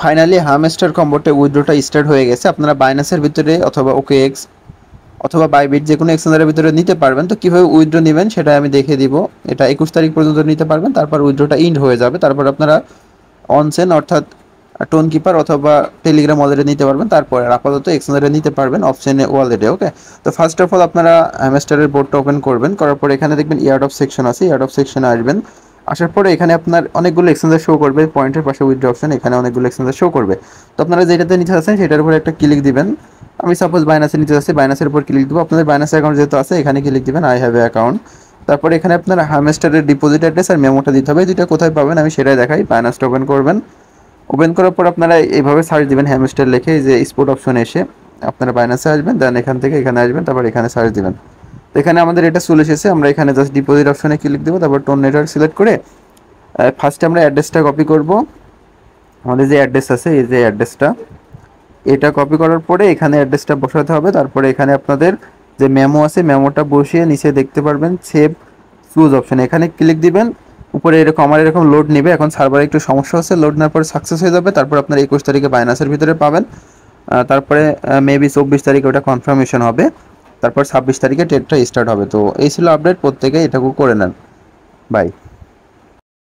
Finally hamster কম্বোতে উইথড্রটা start হয়ে গেছে। আপনারা বাইন্যান্সের ভিতরে অথবা OKX অথবা বাইবিট যে কোনো এক্সচেঞ্জের ভিতরে নিতে পারবেন। তো কীভাবে উইথড্র নেবেন সেটা আমি দেখিয়ে দিব। এটা 21 তারিখ পর্যন্ত নিতে পারবেন, তারপর উইথড্রটা ইন্ড হয়ে যাবে। তারপর আপনারা অনচেন অর্থাৎ টোন কিপার অথবা টেলিগ্রাম ওয়ালেটে নিতে পারবেন। তারপরে আপাতত এক্সচেঞ্জে নিতে পারবেন অপশনে ওয়ালেটে। ওকে, তো ফার্স্ট অফ অল আপনারা হ্যামস্টারের বোর্ডটা ওপেন করবেন। করার পরে এখানে দেখবেন ইয়ার্ড অফ সেকশন আছে, ইয়ার্ড অফ সেকশনে আসবেন। আসার পরে এখানে আপনার অনেকগুলো এক্সচেঞ্জার শো করবে, পয়েন্টের পাশে উইথড্র অপশন, এখানে অনেকগুলো এক্সচেঞ্জার শো করবে। তো আপনারা যেটাতে নিতে চাচ্ছেন সেটার উপরে একটা ক্লিক দিবেন। আমি সাপোজ বাইন্যান্সে নিতে চাচ্ছি, বাইন্যান্সের উপর ক্লিক দেবো। আপনাদের বাইন্যান্স অ্যাকাউন্ট যেহেতু আছে এখানে ক্লিক দিবেন আই হ্যাভ এ অ্যাকাউন্ট। তারপরে এখানে আপনার হ্যামস্টারের ডিপোজিট অ্যাড্রেস আর মেমোটা দিতে হবে। দুইটা কোথায় পাবেন আমি সেটাই দেখাই। বাইন্যান্সটা ওপেন করবেন। ওপেন করার পর আপনারা এইভাবে সার্চ দিবেন হ্যামস্টার লিখে, যে স্পোর্ট অপশনে এসে আপনারা বাইন্যান্সে আসবেন, দেন এখান থেকে এখানে আসবেন, তারপর এখানে সার্চ দিবেন। তো এখানে আমাদের এটা চলে এসেছে। আমরা এখানে জাস্ট ডিপোজিট অপশনে ক্লিক দেবো, তারপর টোন নেটওয়ার্ক সিলেক্ট করে ফার্স্টে আমরা অ্যাড্রেসটা কপি করব। আমাদের যে অ্যাড্রেস আছে এই যে অ্যাড্রেসটা, এটা কপি করার পরে এখানে অ্যাড্রেসটা বসাতে হবে। তারপরে এখানে আপনাদের যে মেমো আছে মেমোটা বসিয়ে নিচে দেখতে পারবেন সেভ চুজ অপশন, এখানে ক্লিক দিবেন। উপরে এরকম আমার এরকম লোড নেবে, এখন সার্ভারে একটু সমস্যা হচ্ছে, লোড নেওয়ার পরে সাকসেস হয়ে যাবে। তারপর আপনার 21 তারিখে বাইন্যান্সের ভিতরে পাবেন। তারপরে মেবি 24 তারিখে ওটা কনফার্মেশন হবে। তারপর 26 তারিখে ট্রেডটা স্টার্ট হবে। তো এই ছিল আপডেট, প্রত্যেকে এটাকে করে নেন। বাই।